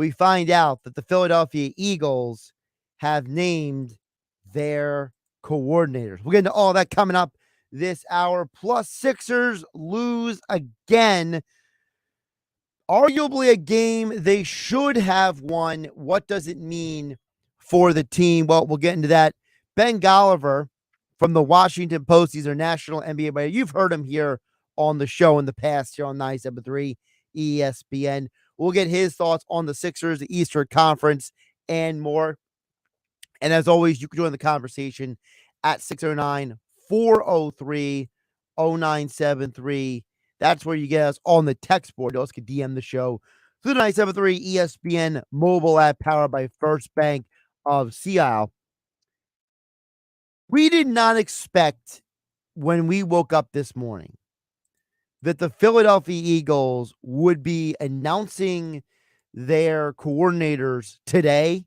we find out that the Philadelphia Eagles have named their coordinators. We'll get into all that coming up this hour. Plus, Sixers lose again. Arguably a game they should have won. What does it mean for the team? Well, we'll get into that. Ben Golliver from the Washington Post. He's our national NBA player. You've heard him here on the show in the past here on 97.3 ESPN. We'll get his thoughts on the Sixers, the Eastern Conference, and more. And as always, you can join the conversation at 609-403-0973. That's where you get us on the text board. You also can DM the show through the 973 ESPN mobile app powered by First Bank of Seattle. We did not expect when we woke up this morning that the Philadelphia Eagles would be announcing their coordinators today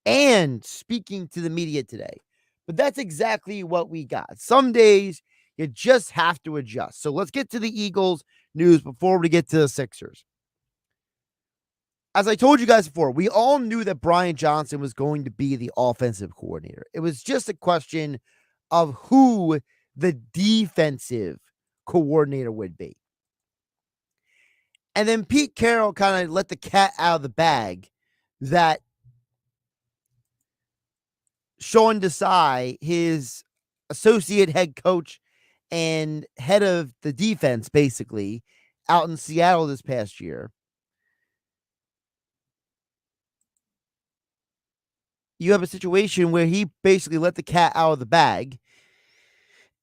and speaking to the media today. But that's exactly what we got. Some days you just have to adjust. So let's get to the Eagles news before we get to the Sixers. As I told you guys before, we all knew that Brian Johnson was going to be the offensive coordinator. It was just a question of who the defensive coordinator would be. And then Pete Carroll kind of let the cat out of the bag that Sean Desai, his associate head coach and head of the defense, basically, out in Seattle this past year, you have a situation where he basically let the cat out of the bag,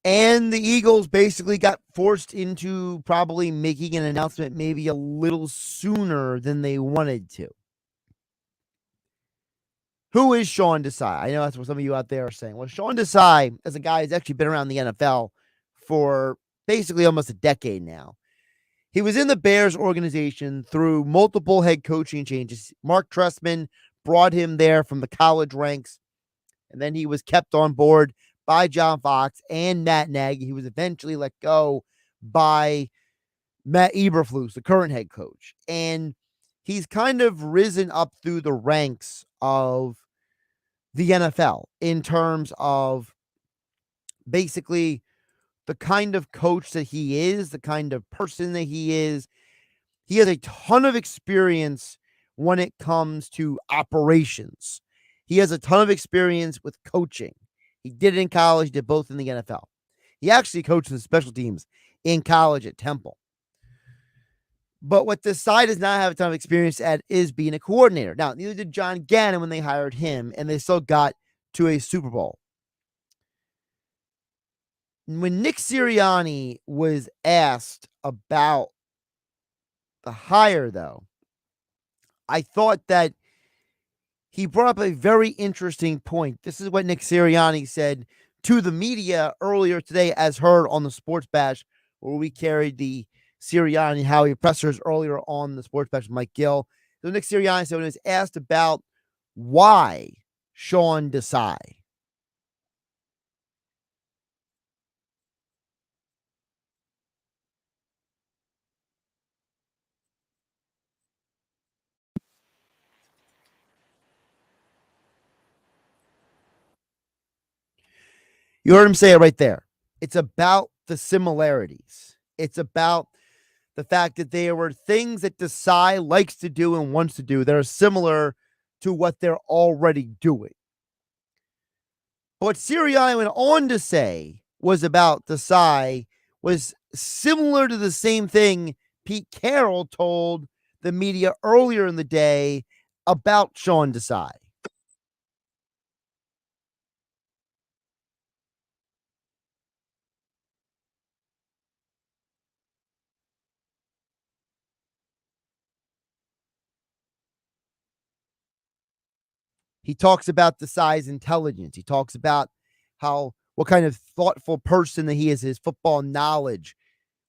and the Eagles basically got forced into probably making an announcement maybe a little sooner than they wanted to. Who is Sean Desai? I know that's what some of you out there are saying. Well, Sean Desai is a guy who's actually been around the NFL for basically almost a decade now. He was in the Bears organization through multiple head coaching changes. Mark Trestman brought him there from the college ranks, and then he was kept on board by John Fox and Matt Nagy. He was eventually let go by Matt Eberflus, the current head coach. And he's kind of risen up through the ranks of the NFL in terms of basically the kind of coach that he is, the kind of person that he is. He has a ton of experience when it comes to operations. He has a ton of experience with coaching. He did it in college, did both in the NFL. He actually coached the special teams in college at Temple. But what this side does not have a ton of experience at is being a coordinator. Now, neither did John Gannon when they hired him, and they still got to a Super Bowl. When Nick Sirianni was asked about the hire, though, I thought that he brought up a very interesting point. This is what Nick Sirianni said to the media earlier today, as heard on the Sports Bash, where we carried the Sirianni and Howie pressers earlier on the Sports Bash with Mike Gill. So Nick Sirianni said when he was asked about why Sean Desai, you heard him say it right there. It's about the similarities. It's about the fact that there were things that Desai likes to do and wants to do that are similar to what they're already doing. But what Sirianni went on to say was about Desai was similar to the same thing Pete Carroll told the media earlier in the day about Sean Desai. He talks about Desai's intelligence. He talks about what kind of thoughtful person that he is, his football knowledge.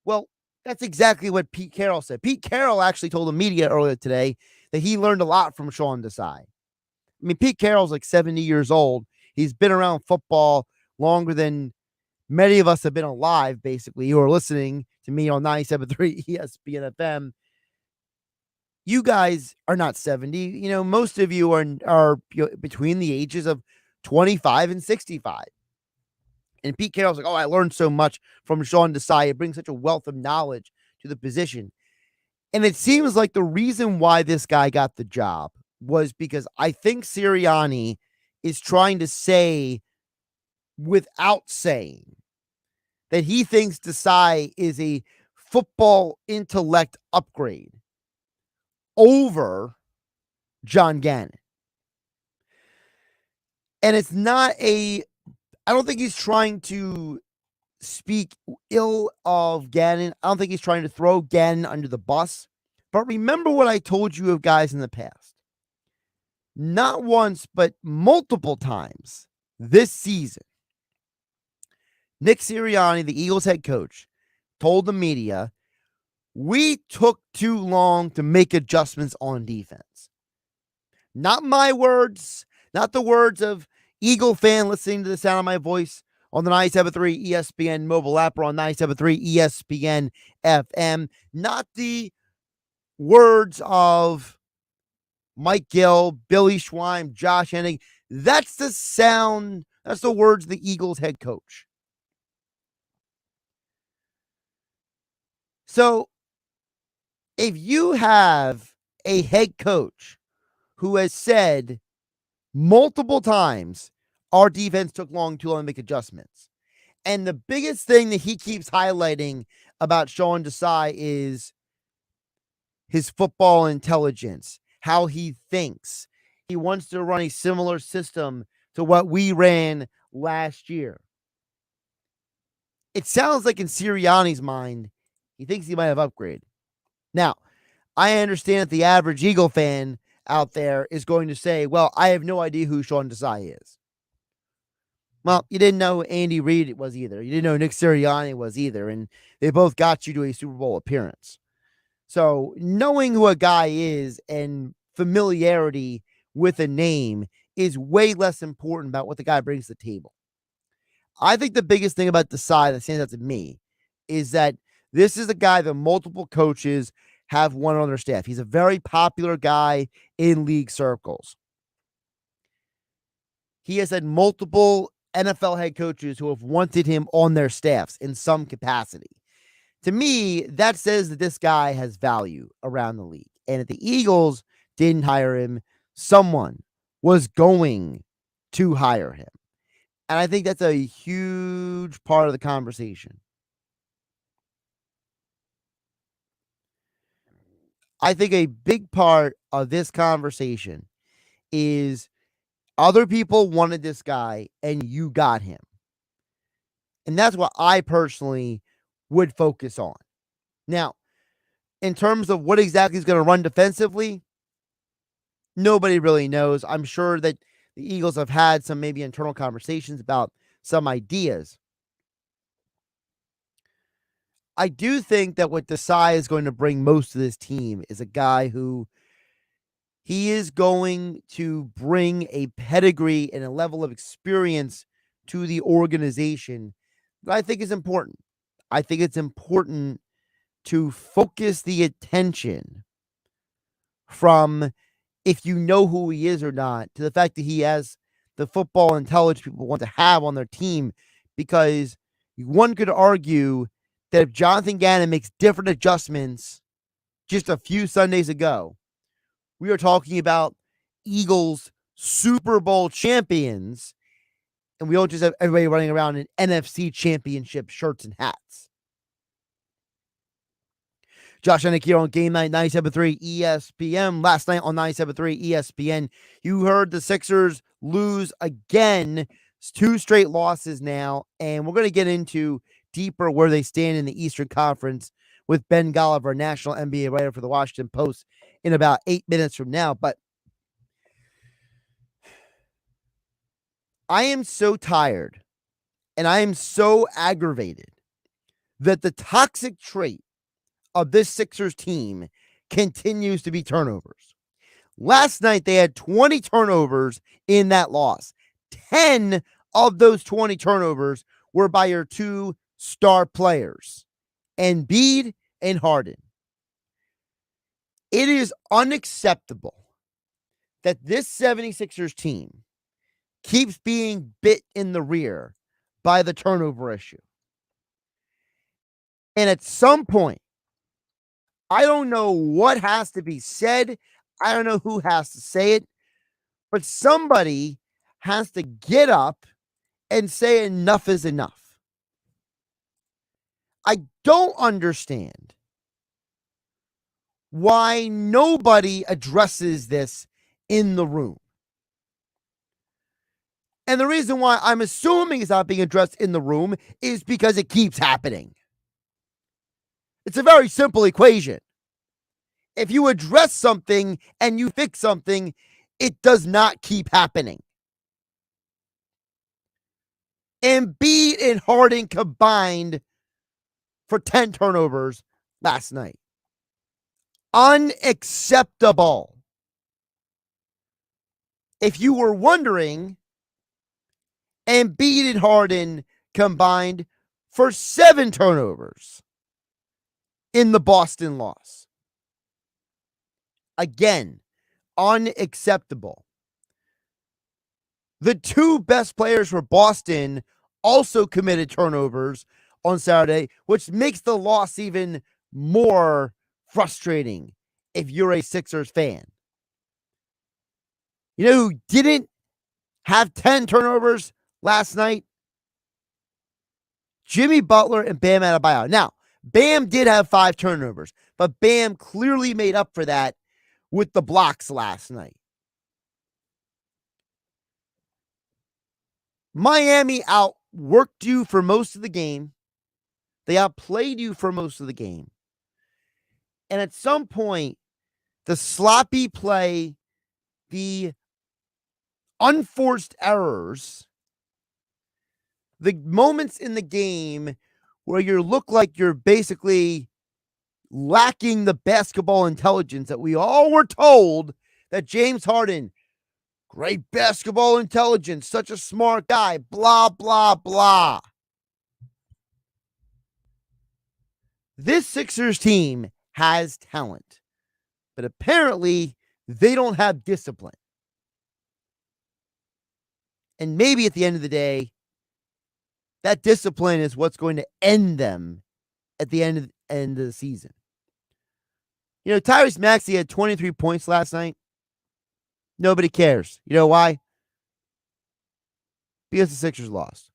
Well, that's exactly what Pete Carroll said. Pete Carroll actually told the media earlier today that he learned a lot from Sean Desai. I mean, Pete Carroll's like 70 years old. He's been around football longer than many of us have been alive, basically, who are listening to me on 97.3 ESPN FM. you guys are not 70. Most of you are between the ages of 25 and 65. And Pete Carroll's like, oh, I learned so much from Sean Desai. It brings such a wealth of knowledge to the position. And it seems like the reason why this guy got the job was because I think Sirianni is trying to say, without saying, that he thinks Desai is a football intellect upgrade over John Gannon. And it's not I don't think he's trying to speak ill of Gannon. I don't think he's trying to throw Gannon under the bus. But remember what I told you of guys in the past. Not once, but multiple times this season, Nick Sirianni, the Eagles head coach, told the media, we took too long to make adjustments on defense. Not my words, not the words of Eagle fan listening to the sound of my voice on the 97.3 ESPN mobile app or on 97.3 ESPN FM. Not the words of Mike Gill, Billy Schwein, Josh Hennig. That's the sound, that's the words of the Eagles head coach. So if you have a head coach who has said multiple times, our defense took too long to make adjustments. And the biggest thing that he keeps highlighting about Sean Desai is his football intelligence, how he thinks. He wants to run a similar system to what we ran last year. It sounds like in Sirianni's mind, he thinks he might have upgraded. Now, I understand that the average Eagle fan out there is going to say, well, I have no idea who Sean Desai is. Well, you didn't know Andy Reid was either. You didn't know Nick Sirianni was either. And they both got you to a Super Bowl appearance. So knowing who a guy is and familiarity with a name is way less important about what the guy brings to the table. I think the biggest thing about Desai that stands out to me is that this is a guy that multiple coaches have one on their staff. He's a very popular guy in league circles. He has had multiple NFL head coaches who have wanted him on their staffs in some capacity. To me, that says that this guy has value around the league. And if the Eagles didn't hire him, someone was going to hire him. And I think that's a huge part of the conversation. I think a big part of this conversation is other people wanted this guy and you got him. And that's what I personally would focus on. Now, in terms of what exactly is going to run defensively, nobody really knows. I'm sure that the Eagles have had some maybe internal conversations about some ideas. I do think that what Desai is going to bring most to this team is a guy who he is going to bring a pedigree and a level of experience to the organization that I think is important. I think it's important to focus the attention from if you know who he is or not to the fact that he has the football intelligence people want to have on their team, because one could argue that if Jonathan Gannon makes different adjustments just a few Sundays ago, we are talking about Eagles Super Bowl champions, and we don't just have everybody running around in NFC championship shirts and hats. Josh Hennig here on GameNight 97.3 ESPN. Last night on 97.3 ESPN, you heard the Sixers lose again. It's 2 straight losses now, and we're going to get into deeper where they stand in the Eastern Conference with Ben Golliver, national NBA writer for the Washington Post, in about 8 minutes from now. But I am so tired and I am so aggravated that the toxic trait of this Sixers team continues to be turnovers. Last night, they had 20 turnovers in that loss. 10 of those 20 turnovers were by your 2 star players, Embiid and Harden. It is unacceptable that this 76ers team keeps being bit in the rear by the turnover issue. And at some point, I don't know what has to be said. I don't know who has to say it, but somebody has to get up and say enough is enough. I don't understand why nobody addresses this in the room. And the reason why I'm assuming it's not being addressed in the room is because it keeps happening. It's a very simple equation. If you address something and you fix something, it does not keep happening. Embiid and Harden combined for 10 turnovers last night. Unacceptable. If you were wondering, Embiid and Harden combined for 7 turnovers in the Boston loss. Again, unacceptable. The 2 best players for Boston also committed turnovers on Saturday, which makes the loss even more frustrating if you're a Sixers fan. You know who didn't have 10 turnovers last night? Jimmy Butler and Bam Adebayo. Now, Bam did have 5 turnovers, but Bam clearly made up for that with the blocks last night. Miami outworked you for most of the game. They outplayed you for most of the game. And at some point, the sloppy play, the unforced errors, the moments in the game where you look like you're basically lacking the basketball intelligence that we all were told that James Harden, great basketball intelligence, such a smart guy, blah, blah, blah. This Sixers team has talent, but apparently they don't have discipline. And maybe at the end of the day, that discipline is what's going to end them at the end of the season. You know, Tyrese Maxey had 23 points last night. Nobody cares. You know why? Because the Sixers lost.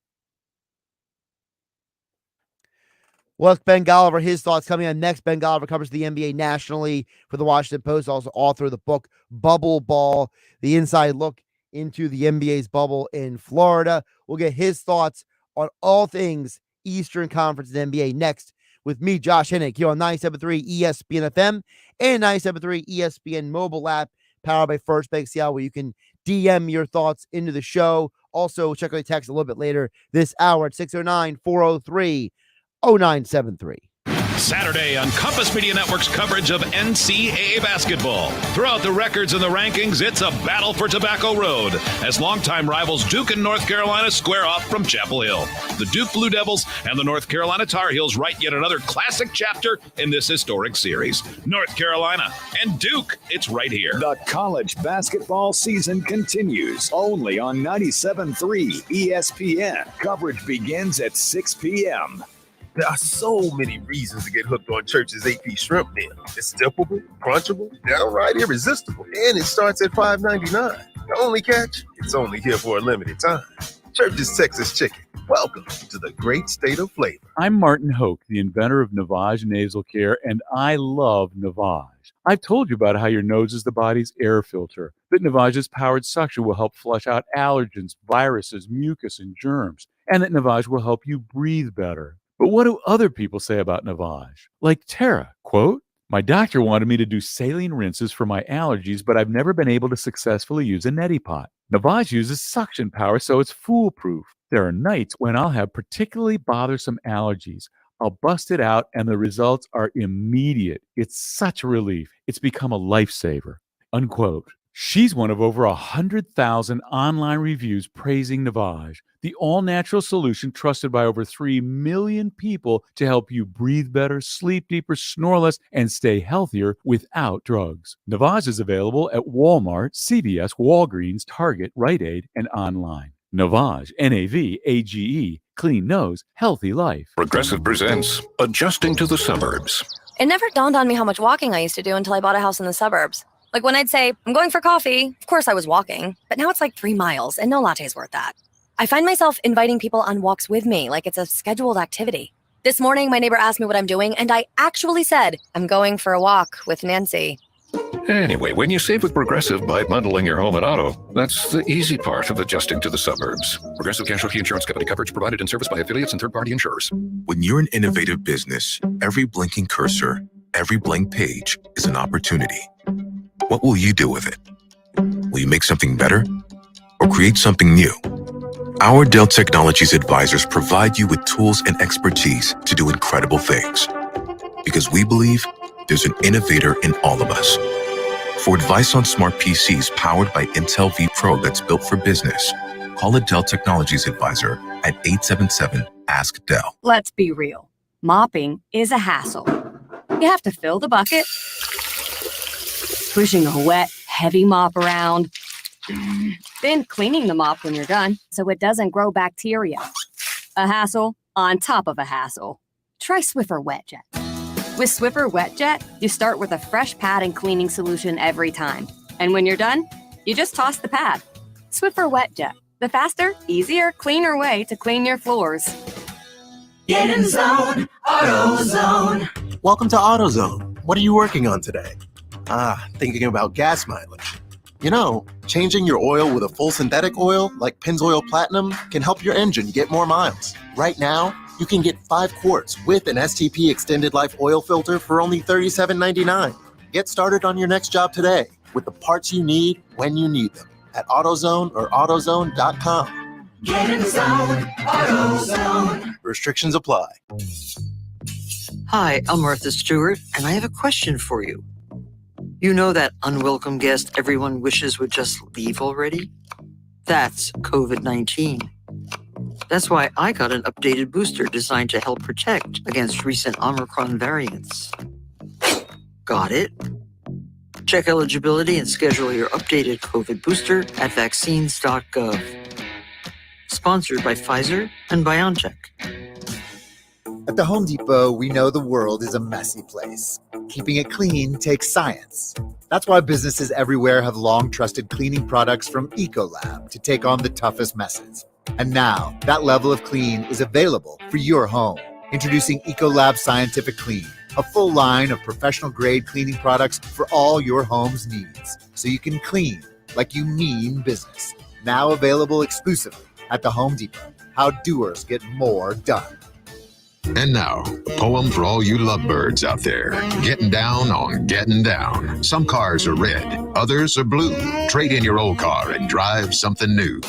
Well, Ben Golliver, his thoughts coming on next. Ben Golliver covers the NBA nationally for the Washington Post, also author of the book Bubble Ball, the inside look into the NBA's bubble in Florida. We'll get his thoughts on all things Eastern Conference and NBA next with me, Josh Hennig, here on 97.3 ESPN FM and 97.3 ESPN mobile app, powered by First Bank Seattle, where you can DM your thoughts into the show. Also, check out the text a little bit later this hour at 609-403-0973. Saturday on Compass Media Network's coverage of NCAA basketball. Throughout the records and the rankings, it's a battle for Tobacco Road as longtime rivals Duke and North Carolina square off from Chapel Hill. The Duke Blue Devils and the North Carolina Tar Heels write yet another classic chapter in this historic series. North Carolina and Duke, it's right here. The college basketball season continues only on 97.3 ESPN. Coverage begins at 6 p.m. There are so many reasons to get hooked on Church's AP shrimp meal. It's dippable, crunchable, downright irresistible, and it starts at $5.99. The only catch, it's only here for a limited time. Church's Texas Chicken. Welcome to the great state of flavor. I'm Martin Hoke, the inventor of Navage Nasal Care, and I love Navage. I've told you about how your nose is the body's air filter, that Navage's powered suction will help flush out allergens, viruses, mucus, and germs, and that Navage will help you breathe better. But what do other people say about Navage? Like Tara, quote, "My doctor wanted me to do saline rinses for my allergies, but I've never been able to successfully use a neti pot. Navage uses suction power, so it's foolproof. There are nights when I'll have particularly bothersome allergies. I'll bust it out, and the results are immediate. It's such a relief. It's become a lifesaver," unquote. She's one of over 100,000 online reviews praising Navage, the all-natural solution trusted by over 3 million people to help you breathe better, sleep deeper, snore less, and stay healthier without drugs. Navage is available at Walmart, CVS, Walgreens, Target, Rite Aid, and online. Navage, N-A-V-A-G-E, clean nose, healthy life. Progressive presents Adjusting to the Suburbs. It never dawned on me how much walking I used to do until I bought a house in the suburbs. Like when I'd say, I'm going for coffee, of course I was walking, but now it's like 3 miles and no latte's worth that. I find myself inviting people on walks with me like it's a scheduled activity. This morning, my neighbor asked me what I'm doing, and I actually said, I'm going for a walk with Nancy. Anyway, when you save with Progressive by bundling your home and auto, that's the easy part of adjusting to the suburbs. Progressive Casualty Insurance Company coverage provided and serviced by affiliates and third-party insurers. When you're an innovative business, every blinking cursor, every blank page is an opportunity. What will you do with it? Will you make something better or create something new? Our Dell Technologies advisors provide you with tools and expertise to do incredible things. Because we believe there's an innovator in all of us. For advice on smart PCs powered by Intel vPro that's built for business, call a Dell Technologies advisor at 877-ASK-DELL. Let's be real. Mopping is a hassle. You have to fill the bucket, pushing a wet, heavy mop around, then cleaning the mop when you're done so it doesn't grow bacteria. A hassle on top of a hassle. Try Swiffer WetJet. With Swiffer WetJet, you start with a fresh pad and cleaning solution every time. And when you're done, you just toss the pad. Swiffer WetJet, the faster, easier, cleaner way to clean your floors. Get in zone, AutoZone. Welcome to AutoZone. What are you working on today? Thinking about gas mileage. You know, changing your oil with a full synthetic oil like Pennzoil Platinum can help your engine get more miles. Right now, you can get 5 quarts with an STP extended life oil filter for only $37.99. Get started on your next job today with the parts you need when you need them at AutoZone or AutoZone.com. Get in zone, AutoZone. Restrictions apply. Hi, I'm Martha Stewart, and I have a question for you. You know that unwelcome guest everyone wishes would just leave already? That's COVID-19. That's why I got an updated booster designed to help protect against recent Omicron variants. Got it? Check eligibility and schedule your updated COVID booster at vaccines.gov. Sponsored by Pfizer and BioNTech. At the Home Depot, we know the world is a messy place. Keeping it clean takes science. That's why businesses everywhere have long trusted cleaning products from Ecolab to take on the toughest messes. And now, that level of clean is available for your home. Introducing Ecolab Scientific Clean, a full line of professional-grade cleaning products for all your home's needs, so you can clean like you mean business. Now available exclusively at the Home Depot. How doers get more done. And now, a poem for all you lovebirds out there. Getting down on getting down. Some cars are red, others are blue. Trade in your old car and drive something new.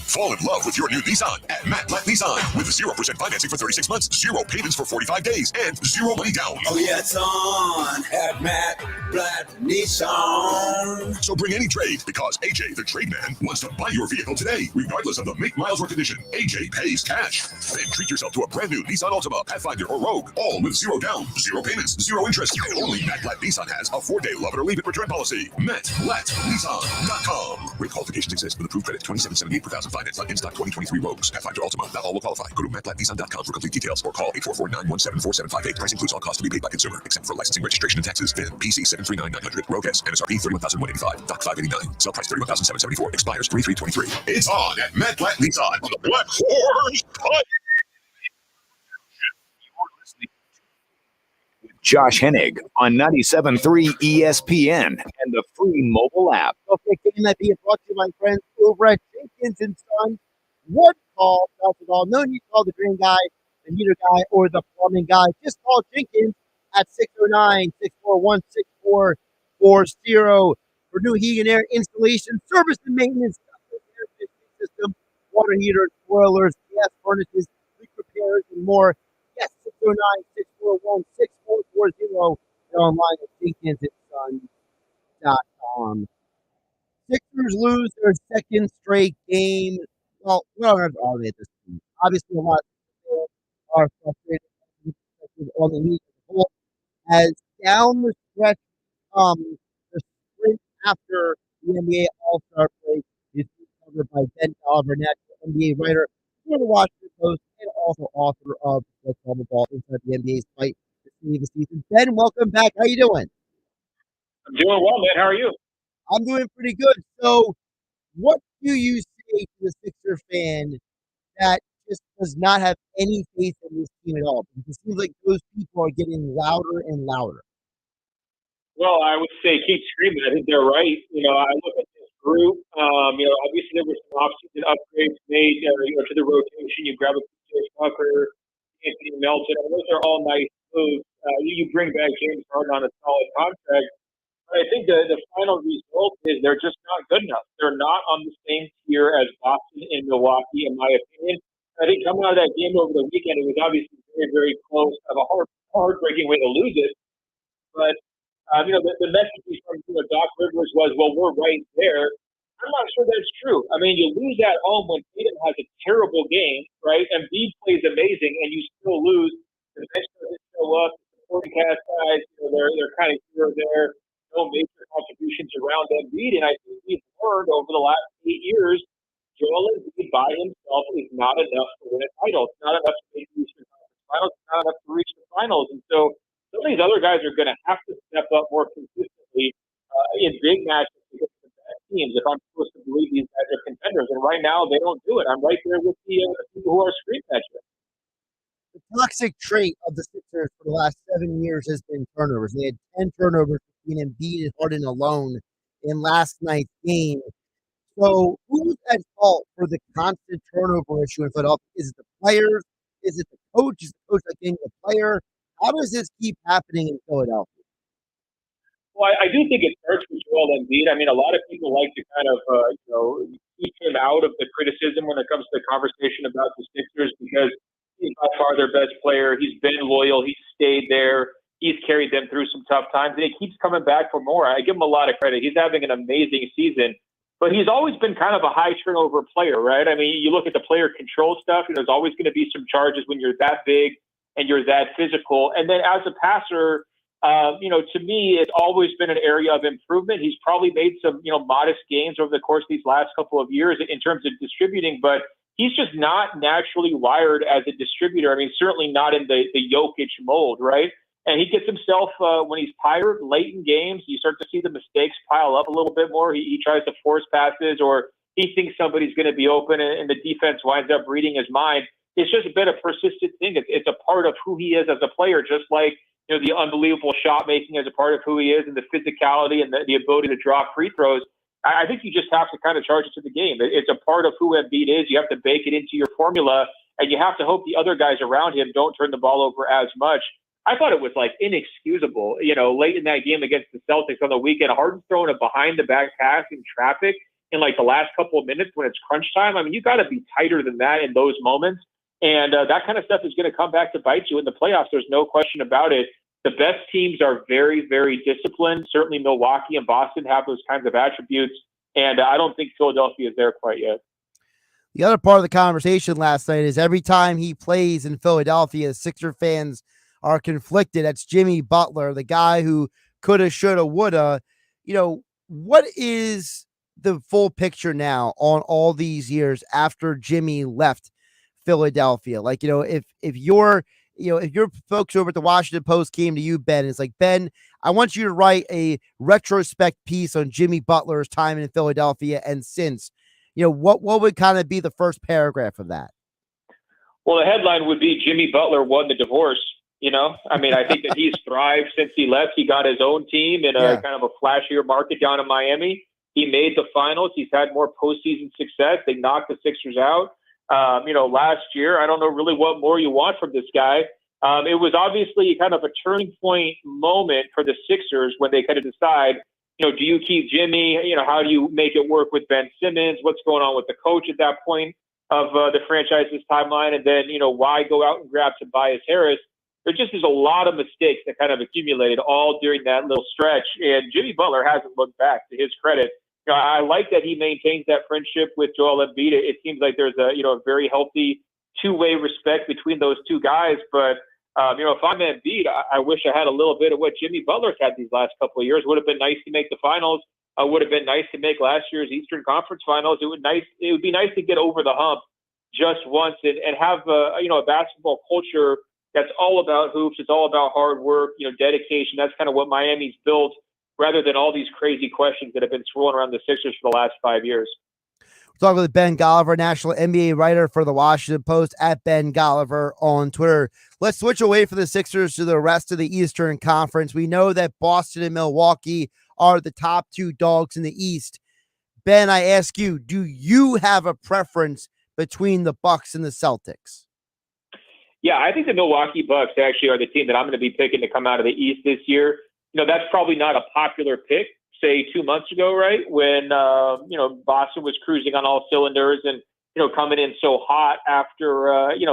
Fall in love with your new Nissan at Matt Blatt Nissan with 0% financing for 36 months, 0 payments for 45 days, and 0 money down. Oh yeah, it's on at Matt Blatt Nissan. So bring any trade because AJ, the trade man, wants to buy your vehicle today, regardless of the make, miles, or condition. AJ pays cash. Then treat yourself to a brand new Nissan Altima, Pathfinder, or Rogue, all with 0 down, 0 payments, 0 interest. Only Matt Blatt Nissan has a 4-day love it or leave it return policy. MattBlattNissan.com. Rate qualifications exist with approved credit $27.78 per thousand. Finance on in-stock 2023 Rogues. Pathfinder Ultima. Not all will qualify. Go to MattBlattNissan.com for complete details or call 844-917-4758. Price includes all costs to be paid by consumer, except for licensing, registration, and taxes. VIN PC 739900. Rogue S. MSRP 31,185. Doc 589. Sell price 31,774. Expires 3/3/23. It's on at Matt Blatt Nissan on the Black Horse Podcast. Josh Hennig on 97.3 ESPN and the free mobile app. Okay, GameNight being brought to you, my friends, over at Jenkins and Son. One call, that's it all. No need to call the drain guy, the meter guy, or the plumbing guy. Just call Jenkins at 609-641-6440 for new heating and air installation, service and maintenance, air conditioning system, water heaters, boilers, gas furnaces, leak repairs, and more. Yes, 609-641-6440. They're online at JenkinsandSons.com. Sixers lose their second straight game. Well, we don't have to argue at this point. Obviously, a lot of people are frustrated on the league as a whole. As down the stretch the sprint after the NBA All-Star break is covered by Ben Golliver, national NBA writer for the Washington Post and also author of What's on the Ball Inside the NBA's Fight to Save the Season. Ben, welcome back. How you doing? I'm doing well, man. How are you? I'm doing pretty good. So, what do you say to the Sixer fan that just does not have any faith in this team at all? Because it seems like those people are getting louder and louder. Well, I would say keep screaming. I think they're right. I look at this group. Obviously there were some offseason upgrades made, to the rotation. You grab a PJ Tucker, Anthony Melton. Those are all nice moves. You bring back James Harden on a solid contract. But I think the final result is they're just not good enough. They're not on the same tier as Boston and Milwaukee, in my opinion. I think coming out of that game over the weekend, it was obviously very, very close. Have a heartbreaking way to lose it. But the message from Doc Rivers was, well, we're right there. I'm not sure that's true. I mean, you lose at home when Tatum has a terrible game, right? And Embiid plays amazing, and you still lose. The bench doesn't show up. The supporting cast guys, they're kind of here or there. No major contributions around Embiid, and I think we've learned over the last 8 years, Joel Embiid by himself is not enough to win a title. It's not enough to make the Eastern Conference Finals. It's not enough to reach the finals, and so some of these other guys are going to have to step up more consistently in big matches against the best teams if I'm supposed to believe these guys are contenders. And right now, they don't do it. I'm right there with the people who are screaming at you. The toxic trait of the Sixers for the last 7 years has been turnovers. They had 10 turnovers between Embiid and Harden alone in last night's game. So who's at fault for the constant turnover issue in Philadelphia? Is it the players? Is it the coach? Is the coach getting the player? How does this keep happening in Philadelphia? Well, I do think it starts with Joel Embiid. I mean, a lot of people like to kind of, keep him out of the criticism when it comes to the conversation about the Sixers because he's by far their best player. He's been loyal. He's stayed there. He's carried them through some tough times, and he keeps coming back for more. I give him a lot of credit. He's having an amazing season, but he's always been kind of a high turnover player, right? I mean, you look at the player control stuff, and there's always going to be some charges when you're that big and you're that physical. And then as a passer, to me, it's always been an area of improvement. He's probably made some, modest gains over the course of these last couple of years in terms of distributing, but he's just not naturally wired as a distributor. I mean, certainly not in the Jokic mold, right? And he gets himself, when he's tired late in games, you start to see the mistakes pile up a little bit more. He tries to force passes or he thinks somebody's going to be open and the defense winds up reading his mind. It's just been a persistent thing. It's a part of who he is as a player, just like the unbelievable shot making as a part of who he is and the physicality and the ability to draw free throws. I think you just have to kind of charge it to the game. It's a part of who Embiid is. You have to bake it into your formula, and you have to hope the other guys around him don't turn the ball over as much. I thought it was inexcusable, late in that game against the Celtics on the weekend, Harden's throwing a behind the back pass in traffic in the last couple of minutes when it's crunch time. I mean, you got to be tighter than that in those moments. And that kind of stuff is going to come back to bite you in the playoffs. There's no question about it. The best teams are very, very disciplined. Certainly Milwaukee and Boston have those kinds of attributes. And I don't think Philadelphia is there quite yet. The other part of the conversation last night is every time he plays in Philadelphia, Sixer fans are conflicted. That's Jimmy Butler, the guy who coulda, shoulda, woulda. What is the full picture now on all these years after Jimmy left Philadelphia? If your folks over at the Washington Post came to you, Ben, it's like, Ben, I want you to write a retrospect piece on Jimmy Butler's time in Philadelphia and since. What would kind of be the first paragraph of that? Well, the headline would be Jimmy Butler won the divorce. I mean, I think that he's thrived since he left. He got his own team in a kind of a flashier market down in Miami. He made the finals. He's had more postseason success. They knocked the Sixers out. Last year, I don't know really what more you want from this guy. It was obviously kind of a turning point moment for the Sixers when they kind of decide, do you keep Jimmy? How do you make it work with Ben Simmons? What's going on with the coach at that point of the franchise's timeline? And then, why go out and grab Tobias Harris? There just is a lot of mistakes that kind of accumulated all during that little stretch. And Jimmy Butler hasn't looked back, to his credit. I like that he maintains that friendship with Joel Embiid. It seems like there's a very healthy two-way respect between those two guys. But if I'm Embiid, I wish I had a little bit of what Jimmy Butler's had these last couple of years. Would have been nice to make the finals. Would have been nice to make last year's Eastern Conference Finals. It would be nice to get over the hump just once and have a basketball culture that's all about hoops. It's all about hard work, dedication. That's kind of what Miami's built, rather than all these crazy questions that have been swirling around the Sixers for the last 5 years. We're talking with Ben Golliver, national NBA writer for the Washington Post, at Ben Golliver on Twitter. Let's switch away from the Sixers to the rest of the Eastern Conference. We know that Boston and Milwaukee are the top two dogs in the East. Ben, I ask you, do you have a preference between the Bucks and the Celtics? Yeah, I think the Milwaukee Bucks actually are the team that I'm going to be picking to come out of the East this year. That's probably not a popular pick, say 2 months ago, right? When, Boston was cruising on all cylinders and, coming in so hot after,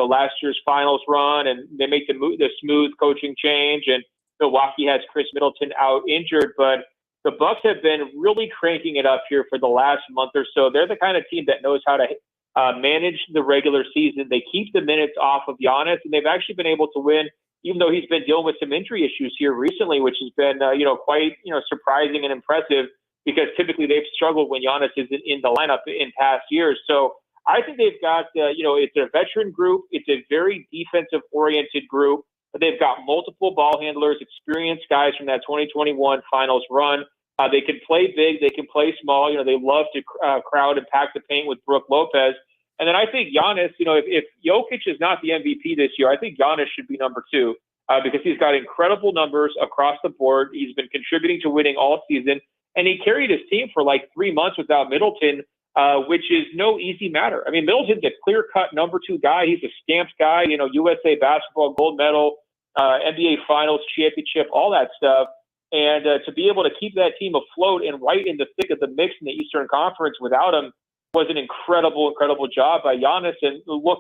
last year's finals run, and they make the smooth coaching change, and Milwaukee has Chris Middleton out injured, but the Bucks have been really cranking it up here for the last month or so. They're the kind of team that knows how to manage the regular season. They keep the minutes off of Giannis, and they've actually been able to win, even though he's been dealing with some injury issues here recently, which has been, quite, surprising and impressive, because typically they've struggled when Giannis isn't in the lineup in past years. So I think they've got, it's a veteran group. It's a very defensive-oriented group. They've got multiple ball handlers, experienced guys from that 2021 finals run. They can play big. They can play small. They love to crowd and pack the paint with Brook Lopez. And then I think Giannis, if Jokic is not the MVP this year, I think Giannis should be number two, because he's got incredible numbers across the board. He's been contributing to winning all season, and he carried his team for like 3 months without Middleton, which is no easy matter. I mean, Middleton's a clear-cut number two guy. He's a stamped guy, USA basketball gold medal, NBA Finals championship, all that stuff. And to be able to keep that team afloat and right in the thick of the mix in the Eastern Conference without him was an incredible, incredible job by Giannis. And look,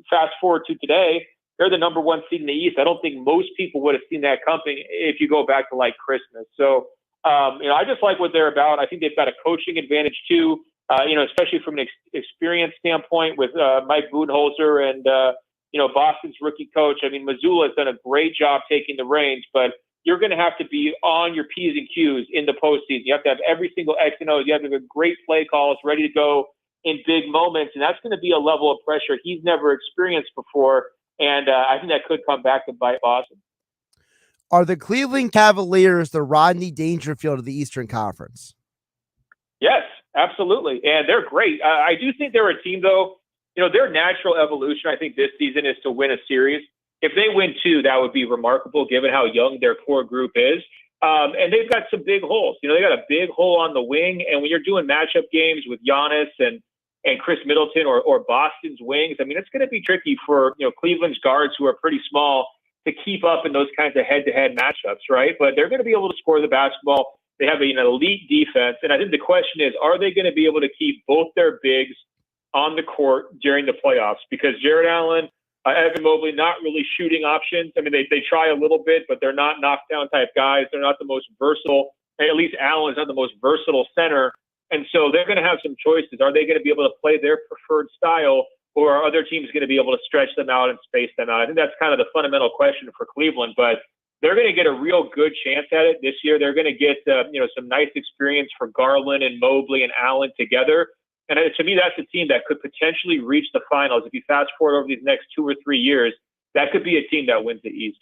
fast forward to today, they're the number one seed in the East. I don't think most people would have seen that coming if you go back to like Christmas. So, I just like what they're about. I think they've got a coaching advantage too, especially from an experience standpoint with Mike Budenholzer and, Boston's rookie coach. I mean, Mazzulla has done a great job taking the reins, but you're going to have to be on your P's and Q's in the postseason. You have to have every single X and O's. You have to have great play calls ready to go in big moments. And that's going to be a level of pressure he's never experienced before. And I think that could come back to bite Boston. Are the Cleveland Cavaliers the Rodney Dangerfield of the Eastern Conference? Yes, absolutely. And they're great. I do think they're a team, though, their natural evolution, I think, this season is to win a series. If they win two, that would be remarkable given how young their core group is. And they've got some big holes. They got a big hole on the wing. And when you're doing matchup games with Giannis and Chris Middleton or Boston's wings, I mean, it's going to be tricky for, Cleveland's guards, who are pretty small, to keep up in those kinds of head-to-head matchups, right? But they're going to be able to score the basketball. They have an elite defense. And I think the question is, are they going to be able to keep both their bigs on the court during the playoffs? Because Jared Allen, Evan Mobley, not really shooting options. I mean, they try a little bit, but they're not knockdown type guys. They're not the most versatile. At least Allen's not the most versatile center. And so they're going to have some choices. Are they going to be able to play their preferred style, or are other teams going to be able to stretch them out and space them out? I think that's kind of the fundamental question for Cleveland, but they're going to get a real good chance at it this year. They're going to get, some nice experience for Garland and Mobley and Allen together. And to me, that's a team that could potentially reach the finals. If you fast forward over these next 2 or 3 years, that could be a team that wins the East.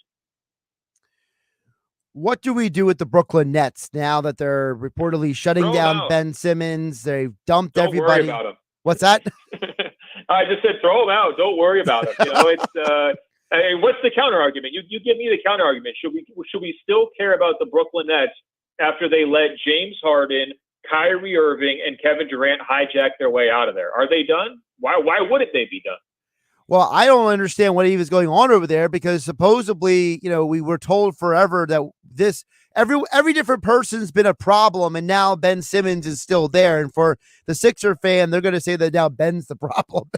What do we do with the Brooklyn Nets now that they're reportedly shutting down Ben Simmons? They've dumped everybody. Don't worry about them. What's that? I just said throw them out. Don't worry about it. What's the counter argument? You give me the counter argument. Should we still care about the Brooklyn Nets after they let James Harden, Kyrie Irving, and Kevin Durant hijack their way out of there? Are they done? Why wouldn't they be done? Well, I don't understand what even is going on over there, because supposedly, we were told forever that every different person's been a problem, and now Ben Simmons is still there. And for the Sixer fan, they're going to say that now Ben's the problem.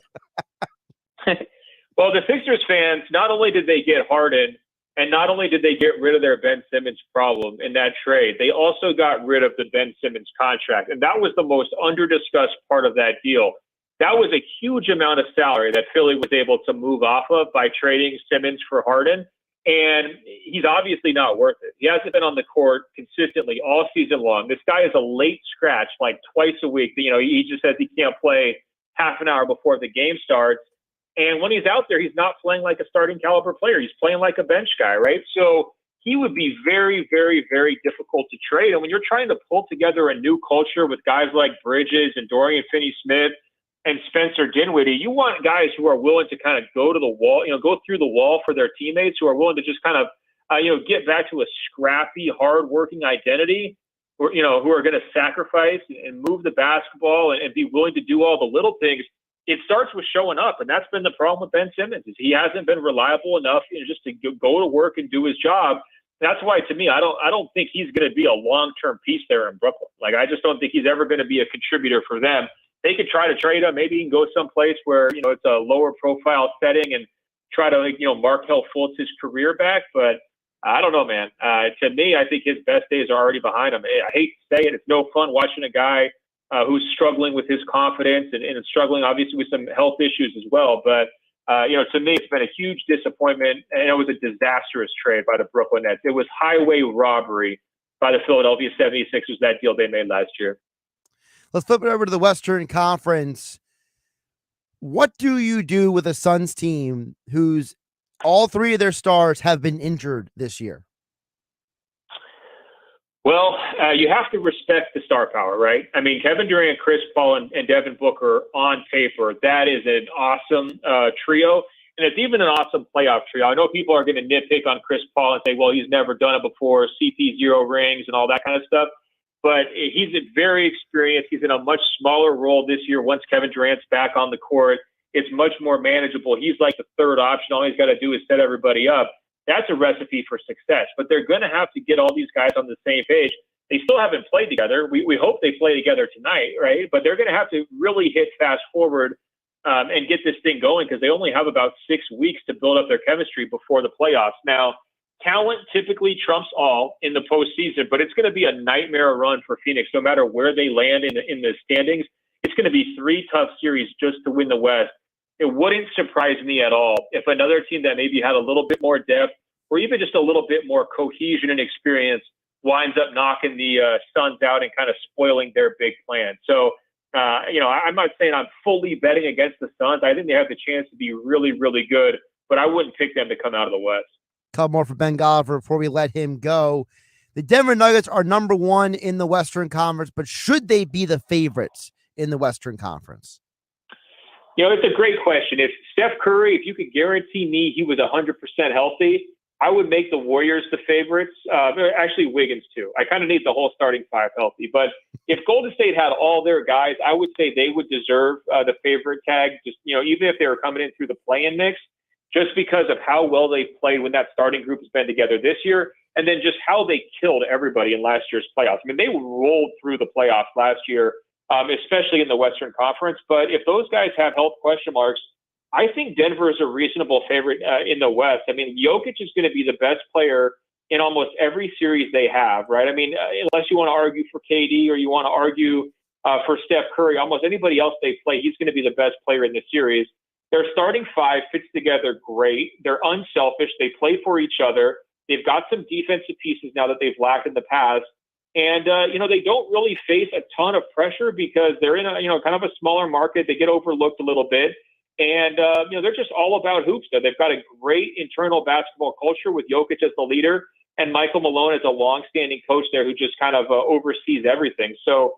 Well, the Sixers fans, not only did they get Harden, And not only did they get rid of their Ben Simmons problem in that trade, they also got rid of the Ben Simmons contract. And that was the most under-discussed part of that deal. That was a huge amount of salary that Philly was able to move off of by trading Simmons for Harden. And he's obviously not worth it. He hasn't been on the court consistently all season long. This guy is a late scratch, like twice a week. You know, he just says he can't play half an hour before the game starts. And when he's out there, he's not playing like a starting caliber player. He's playing like a bench guy, right? So he would be very, very, very difficult to trade. And when you're trying to pull together a new culture with guys like Bridges and Dorian Finney-Smith and Spencer Dinwiddie, you want guys who are willing to kind of go to the wall, go through the wall for their teammates, who are willing to just kind of, get back to a scrappy, hard-working identity, or, who are going to sacrifice and move the basketball and be willing to do all the little things. It starts with showing up, and that's been the problem with Ben Simmons. Is he hasn't been reliable enough, just to go to work and do his job. That's why, to me, I don't think he's going to be a long-term piece there in Brooklyn. Like, I just don't think he's ever going to be a contributor for them. They could try to trade him. Maybe he can go someplace where it's a lower-profile setting and try to Markelle Fultz his career back. But I don't know, man. To me, I think his best days are already behind him. I hate to say it. It's no fun watching a guy who's struggling with his confidence and struggling, obviously, with some health issues as well. But, to me, it's been a huge disappointment, and it was a disastrous trade by the Brooklyn Nets. It was highway robbery by the Philadelphia 76ers, that deal they made last year. Let's flip it over to the Western Conference. What do you do with a Suns team whose all three of their stars have been injured this year? Well, you have to respect the star power, right? I mean, Kevin Durant, Chris Paul, and Devin Booker on paper, that is an awesome trio. And it's even an awesome playoff trio. I know people are going to nitpick on Chris Paul and say, well, he's never done it before, CP0 rings and all that kind of stuff. But he's very experienced. He's in a much smaller role this year. Once Kevin Durant's back on the court, it's much more manageable. He's like the third option. All he's got to do is set everybody up. That's a recipe for success. But they're going to have to get all these guys on the same page. They still haven't played together. We hope they play together tonight, right? But they're going to have to really hit fast forward and get this thing going, because they only have about 6 weeks to build up their chemistry before the playoffs. Now, talent typically trumps all in the postseason, but it's going to be a nightmare run for Phoenix no matter where they land in the standings. It's going to be 3 tough series just to win the West. It wouldn't surprise me at all if another team that maybe had a little bit more depth or even just a little bit more cohesion and experience winds up knocking the Suns out and kind of spoiling their big plan. So, I'm not saying I'm fully betting against the Suns. I think they have the chance to be really, really good, but I wouldn't pick them to come out of the West. Couple more for Ben Golliver before we let him go. The Denver Nuggets are number 1 in the Western Conference, but should they be the favorites in the Western Conference? It's a great question. If Steph Curry, if you could guarantee me he was 100% healthy, I would make the Warriors the favorites. Actually, Wiggins too. I kind of need the whole starting 5 healthy. But if Golden State had all their guys, I would say they would deserve the favorite tag. Just even if they were coming in through the play-in mix, just because of how well they played when that starting group has been together this year, and then just how they killed everybody in last year's playoffs. I mean, they rolled through the playoffs last year, especially in the Western Conference. But if those guys have health question marks, I think Denver is a reasonable favorite in the West. I mean, Jokic is going to be the best player in almost every series they have, right? I mean, unless you want to argue for KD or you want to argue for Steph Curry, almost anybody else they play, he's going to be the best player in the series. Their starting 5 fits together great. They're unselfish. They play for each other. They've got some defensive pieces now that they've lacked in the past. And, they don't really face a ton of pressure because they're in a, kind of a smaller market. They get overlooked a little bit. And, they're just all about hoops. They've got a great internal basketball culture with Jokic as the leader and Michael Malone as a longstanding coach there who just kind of oversees everything. So,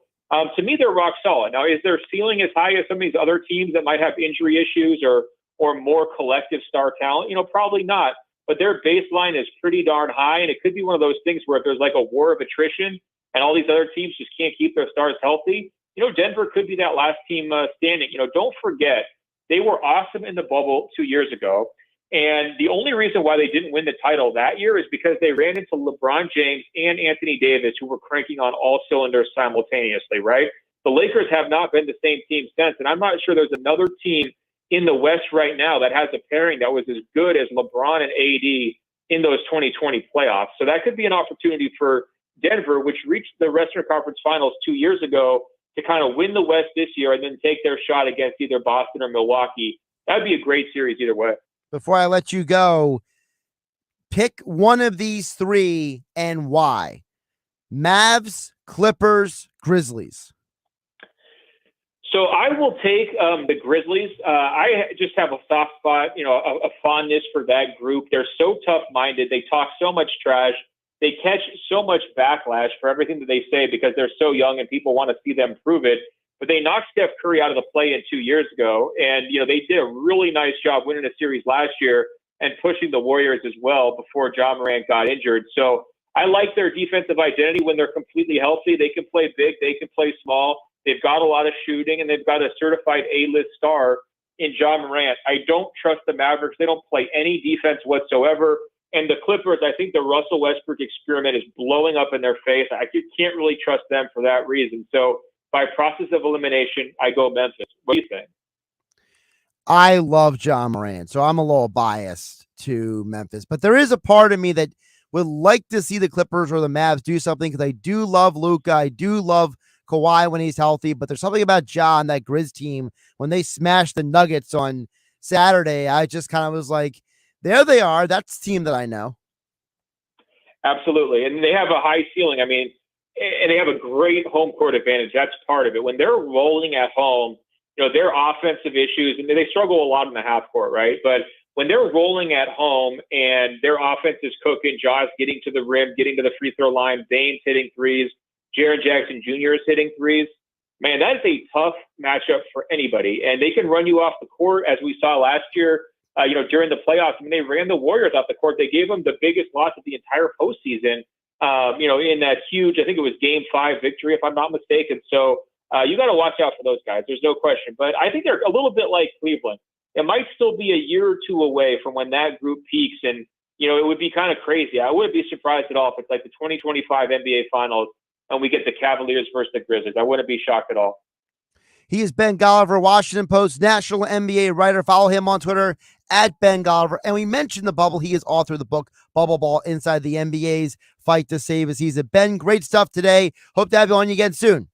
to me, they're rock solid. Now, is their ceiling as high as some of these other teams that might have injury issues or more collective star talent? Probably not. But their baseline is pretty darn high, and it could be one of those things where if there's like a war of attrition and all these other teams just can't keep their stars healthy, Denver could be that last team standing. Don't forget, they were awesome in the bubble 2 years ago. And the only reason why they didn't win the title that year is because they ran into LeBron James and Anthony Davis, who were cranking on all cylinders simultaneously, right? The Lakers have not been the same team since. And I'm not sure there's another team in the West right now that has a pairing that was as good as LeBron and AD in those 2020 playoffs. So that could be an opportunity for Denver, which reached the Western Conference Finals 2 years ago, to kind of win the West this year and then take their shot against either Boston or Milwaukee. That'd be a great series either way. Before I let you go, pick one of these three and why. Mavs, Clippers, Grizzlies. So I will take the Grizzlies. I just have a soft spot, a fondness for that group. They're so tough-minded. They talk so much trash. They catch so much backlash for everything that they say because they're so young and people want to see them prove it. But they knocked Steph Curry out of the play-in 2 years ago. And, they did a really nice job winning a series last year and pushing the Warriors as well before Ja Morant got injured. So I like their defensive identity when they're completely healthy. They can play big. They can play small. They've got a lot of shooting, and they've got a certified A-list star in Ja Morant. I don't trust the Mavericks. They don't play any defense whatsoever. And the Clippers, I think the Russell Westbrook experiment is blowing up in their face. I can't really trust them for that reason. So by process of elimination, I go Memphis. What do you think? I love Ja Morant, so I'm a little biased to Memphis. But there is a part of me that would like to see the Clippers or the Mavs do something because I do love Luka. I do love Kawhi when he's healthy. But there's something about Ja and that Grizz team. When they smashed the Nuggets on Saturday, I just kind of was like, there they are. That's the team that I know. Absolutely. And they have a high ceiling. I mean, and they have a great home court advantage. That's part of it. When they're rolling at home, their offensive issues, and they struggle a lot in the half court, right? But when they're rolling at home and their offense is cooking, Ja's getting to the rim, getting to the free throw line, Bane's hitting threes, Jaren Jackson Jr. is hitting threes, man, that is a tough matchup for anybody. And they can run you off the court, as we saw last year. During the playoffs, when they ran the Warriors off the court, they gave them the biggest loss of the entire postseason, in that huge, I think it was Game 5 victory, if I'm not mistaken. So you got to watch out for those guys. There's no question. But I think they're a little bit like Cleveland. It might still be a year or two away from when that group peaks. And, it would be kind of crazy. I wouldn't be surprised at all if it's like the 2025 NBA Finals and we get the Cavaliers versus the Grizzlies. I wouldn't be shocked at all. He is Ben Golliver, Washington Post national NBA writer. Follow him on Twitter at Ben Golliver. And we mentioned the bubble. He is author of the book, Bubble Ball, Inside the NBA's Fight to Save a Season. Ben, great stuff today. Hope to have you on again soon.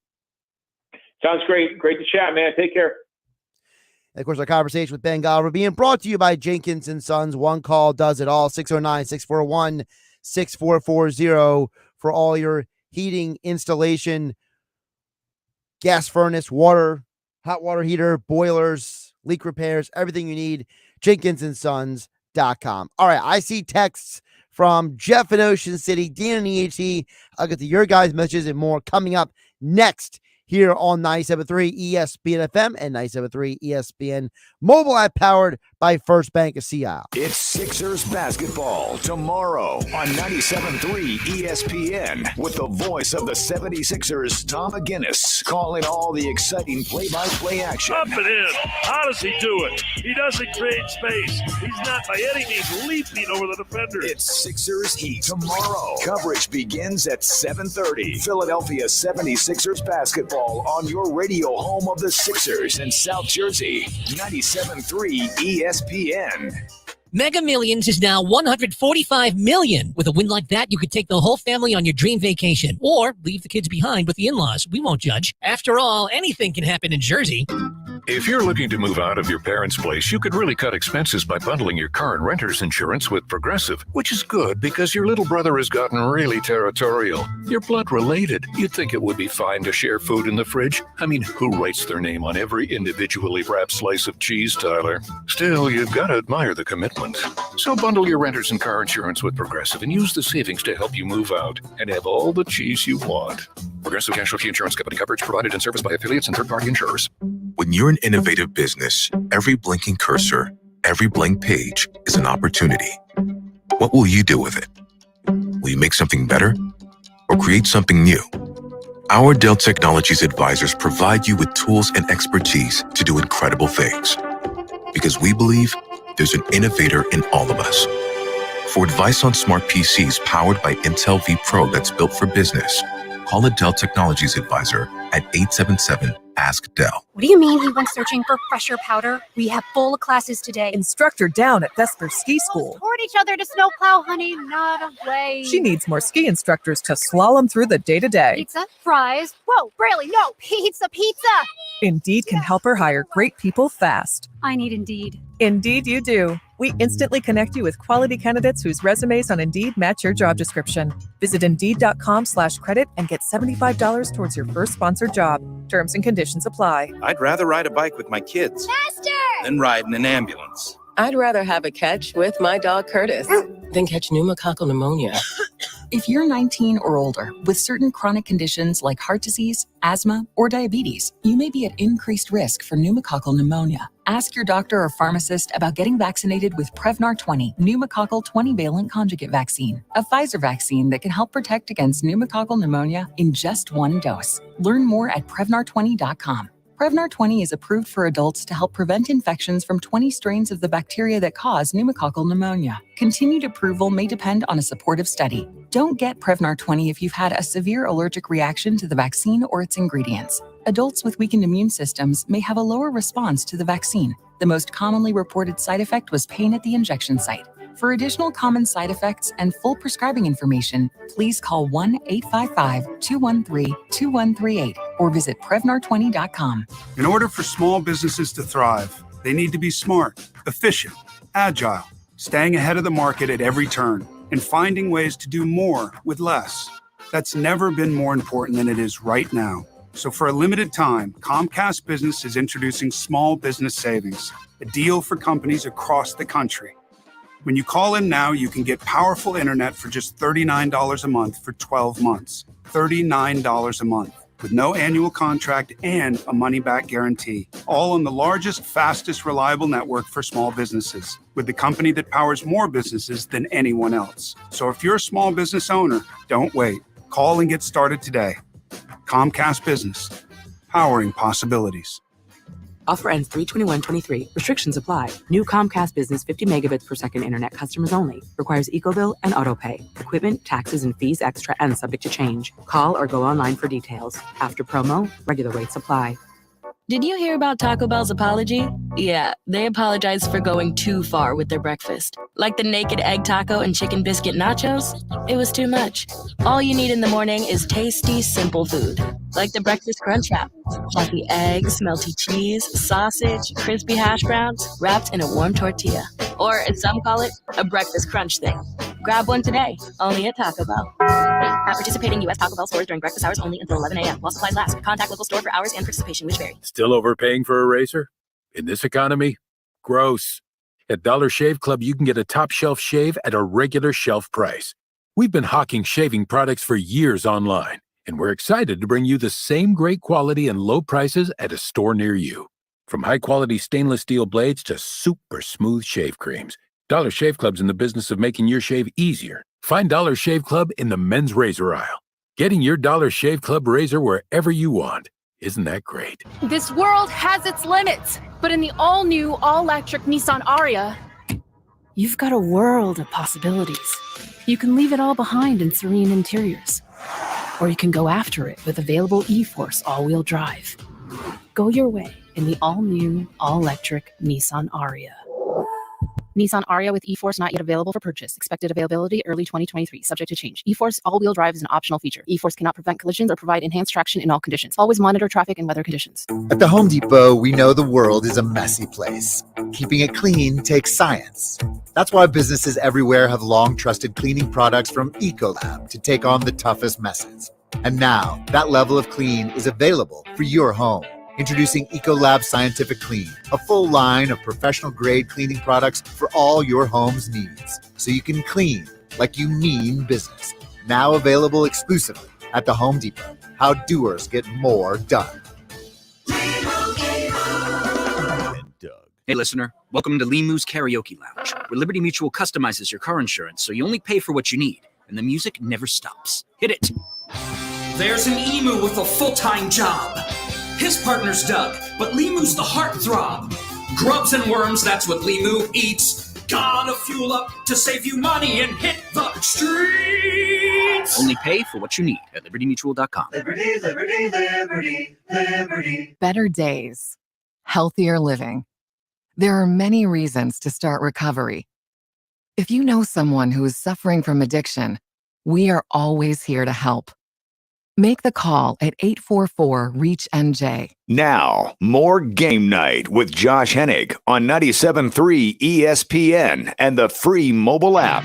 Sounds great. Great to chat, man. Take care. And of course, our conversation with Ben Golliver being brought to you by Jenkins & Sons. One call does it all. 609-641-6440 for all your heating, installation, gas furnace, water, hot water heater, boilers, leak repairs, everything you need. JenkinsandSons.com. All right, I see texts from Jeff in Ocean City, Dean in EHT. I'll get to your guys' messages and more coming up next here on 97.3 ESPN FM and 97.3 ESPN mobile app powered by First Bank of Sea Isle. It's Sixers basketball tomorrow on 97.3 ESPN with the voice of the 76ers, Tom McGinnis, calling all the exciting play-by-play action. Up and in. How does he do it? He doesn't create space. He's not by any means leaping over the defender. It's Sixers Heat tomorrow. Coverage begins at 7:30. Philadelphia 76ers basketball on your radio home of the Sixers in South Jersey. 97.3 ESPN. Mega Millions is now $145 million. With a win like that, you could take the whole family on your dream vacation or leave the kids behind with the in-laws. We won't judge. After all, anything can happen in Jersey. If you're looking to move out of your parents' place, you could really cut expenses by bundling your car and renter's insurance with Progressive, which is good because your little brother has gotten really territorial. You're blood related. You'd think it would be fine to share food in the fridge. I mean, who writes their name on every individually wrapped slice of cheese, Tyler? Still, you've got to admire the commitment. So bundle your renter's and car insurance with Progressive and use the savings to help you move out and have all the cheese you want. Progressive Casualty Insurance Company. Coverage provided and serviced by affiliates and third-party insurers. When you're an innovative business, every blinking cursor, every blank page is an opportunity. What will you do with it? Will you make something better or create something new? Our Dell Technologies advisors provide you with tools and expertise to do incredible things. Because we believe there's an innovator in all of us. For advice on smart PCs powered by Intel V Pro that's built for business, call a Dell Technologies advisor at ask Dell. What do you mean he went searching for fresher powder? We have full classes today. Instructor down at Vesper Ski School. Support each other to snowplow, honey, not a way. She needs more ski instructors to slalom through the day-to-day. Pizza, fries. Whoa, Braley, no, pizza. Indeed can help her hire great people fast. I need Indeed. Indeed you do. We instantly connect you with quality candidates whose resumes on Indeed match your job description. Visit Indeed.com/credit and get $75 towards your first sponsored job. Terms and conditions apply. I'd rather ride a bike with my kids than ride in an ambulance. I'd rather have a catch with my dog Curtis than catch pneumococcal pneumonia. If you're 19 or older with certain chronic conditions like heart disease, asthma, or diabetes, you may be at increased risk for pneumococcal pneumonia. Ask your doctor or pharmacist about getting vaccinated with Prevnar 20 pneumococcal 20-valent conjugate vaccine, a Pfizer vaccine that can help protect against pneumococcal pneumonia in just one dose. Learn more at Prevnar20.com. Prevnar 20 is approved for adults to help prevent infections from 20 strains of the bacteria that cause pneumococcal pneumonia. Continued approval may depend on a supportive study. Don't get Prevnar 20 if you've had a severe allergic reaction to the vaccine or its ingredients. Adults with weakened immune systems may have a lower response to the vaccine. The most commonly reported side effect was pain at the injection site. For additional common side effects and full prescribing information, please call 1-855-213-2138 or visit Prevnar20.com. In order for small businesses to thrive, they need to be smart, efficient, agile, staying ahead of the market at every turn, and finding ways to do more with less. That's never been more important than it is right now. So for a limited time, Comcast Business is introducing Small Business Savings, a deal for companies across the country. When you call in now, you can get powerful internet for just $39 a month for 12 months. $39 a month with no annual contract and a money-back guarantee. All on the largest, fastest, reliable network for small businesses with the company that powers more businesses than anyone else. So if you're a small business owner, don't wait. Call and get started today. Comcast Business, powering possibilities. Offer ends 3/21/23. Restrictions apply. New Comcast Business 50 megabits per second internet customers only. Requires EcoBill and AutoPay. Equipment, taxes, and fees extra and subject to change. Call or go online for details. After promo, regular rates apply. Did you hear about Taco Bell's apology? Yeah, they apologized for going too far with their breakfast. Like the naked egg taco and chicken biscuit nachos? It was too much. All you need in the morning is tasty, simple food. Like the breakfast crunch wrap. Fluffy eggs, melty cheese, sausage, crispy hash browns, wrapped in a warm tortilla. Or, as some call it, a breakfast crunch thing. Grab one today, only at Taco Bell. At participating U.S. Taco Bell stores during breakfast hours only until 11 a.m. while supplies last. Contact local store for hours and participation, which vary. Still overpaying for a razor? In this economy? Gross. At Dollar Shave Club, you can get a top shelf shave at a regular shelf price. We've been hawking shaving products for years online, and we're excited to bring you the same great quality and low prices at a store near you. From high-quality stainless steel blades to super smooth shave creams, Dollar Shave Club's in the business of making your shave easier. Find Dollar Shave Club in the men's razor aisle. Getting your Dollar Shave Club razor wherever you want. Isn't that great? This world has its limits, but in the all-new, all-electric Nissan Ariya, you've got a world of possibilities. You can leave it all behind in serene interiors, or you can go after it with available e-Force all-wheel drive. Go your way in the all-new, all-electric Nissan Ariya. Nissan Ariya with e-Force not yet available for purchase. Expected availability early 2023, subject to change. e-Force all-wheel drive is an optional feature. e-Force cannot prevent collisions or provide enhanced traction in all conditions. Always monitor traffic and weather conditions. At the Home Depot, we know the world is a messy place. Keeping it clean takes science. That's why businesses everywhere have long trusted cleaning products from Ecolab to take on the toughest messes. And now, that level of clean is available for your home. Introducing Ecolab Scientific Clean, a full line of professional-grade cleaning products for all your home's needs, so you can clean like you mean business. Now available exclusively at the Home Depot. How doers get more done. Hey, listener. Welcome to Limu's Karaoke Lounge, where Liberty Mutual customizes your car insurance so you only pay for what you need, and the music never stops. Hit it. There's an emu with a full-time job. His partner's Doug, but Limu's the heartthrob. Grubs and worms, that's what Limu eats. Gotta fuel up to save you money and hit the streets. Only pay for what you need at libertymutual.com. Liberty, liberty, liberty, liberty. Better days, healthier living. There are many reasons to start recovery. If you know someone who is suffering from addiction, we are always here to help. Make the call at 844-REACH-NJ. Now, more Game Night with Josh Hennig on 97.3 ESPN and the free mobile app.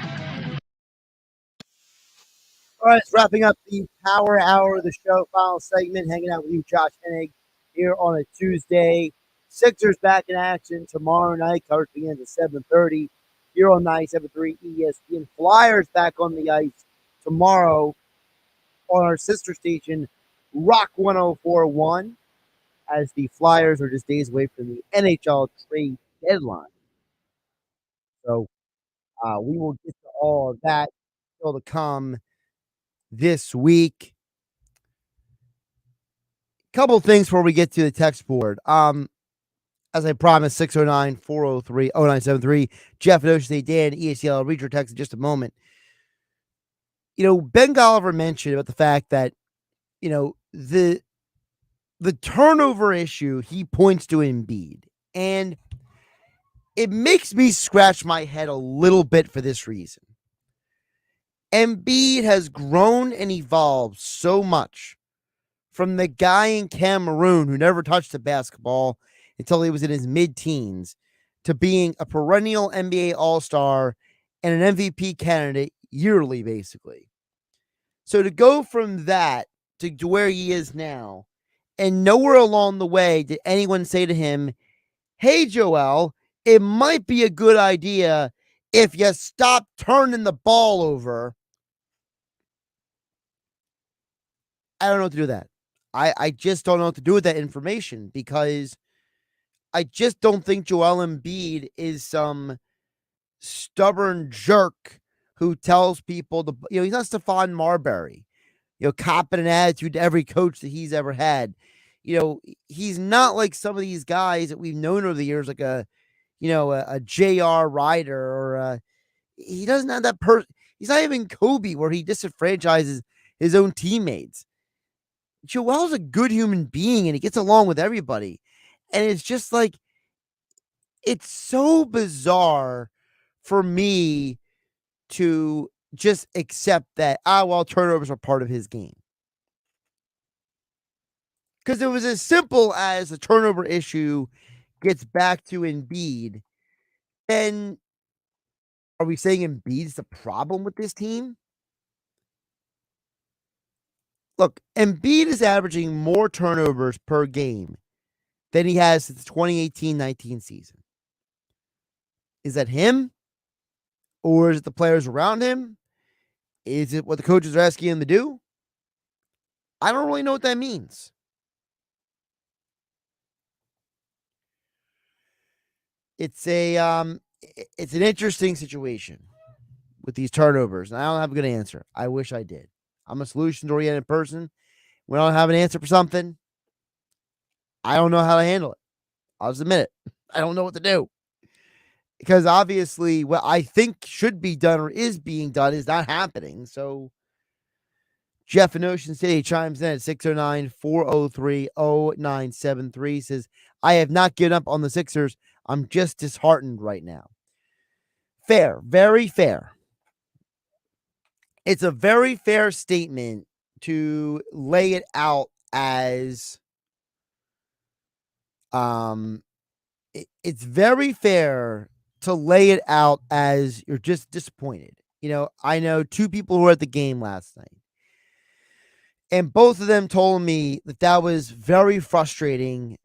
All right, it's wrapping up the power hour of the show. Final segment, hanging out with you, Josh Hennig, here on a Tuesday. Sixers back in action tomorrow night. Coverage begins at 7:30 here on 97.3 ESPN. Flyers back on the ice tomorrow on our sister station, Rock 104.1, as the Flyers are just days away from the NHL trade deadline. So we will get to all of that still to come this week. Couple things before we get to the text board. As I promised, 609-403-0973. Jeff and Ocean State Dan, ESL, read your text in just a moment. Ben Golliver mentioned about the fact that, the turnover issue he points to Embiid. And it makes me scratch my head a little bit for this reason. Embiid has grown and evolved so much from the guy in Cameroon who never touched a basketball until he was in his mid-teens to being a perennial NBA All-Star and an MVP candidate yearly, basically. So to go from that to where he is now, and nowhere along the way did anyone say to him, hey, Joel, it might be a good idea if you stop turning the ball over. I don't know what to do with that. I just don't know what to do with that information, because I just don't think Joel Embiid is some stubborn jerk who tells people to, he's not Stephon Marbury, copping an attitude to every coach that he's ever had. He's not like some of these guys that we've known over the years, like a J.R. Ryder, or he doesn't have that person. He's not even Kobe, where he disenfranchises his own teammates. Joel's a good human being and he gets along with everybody. And it's just like, it's so bizarre for me to just accept that, turnovers are part of his game. Because it was as simple as the turnover issue gets back to Embiid, then are we saying Embiid's the problem with this team? Look, Embiid is averaging more turnovers per game than he has since the 2018-19 season. Is that him? Or is it the players around him? Is it what the coaches are asking him to do? I don't really know what that means. It's an interesting situation with these turnovers, and I don't have a good answer. I wish I did. I'm a solutions-oriented person. When I don't have an answer for something, I don't know how to handle it. I'll just admit it. I don't know what to do. Because obviously what I think should be done or is being done is not happening. So Jeff in Ocean City chimes in at 609-403-0973, says, I have not given up on the Sixers. I'm just disheartened right now. Fair. Very fair. It's a very fair statement to lay it out as it's very fair to lay it out as you're just disappointed. I know two people who were at the game last night, and both of them told me that was very frustrating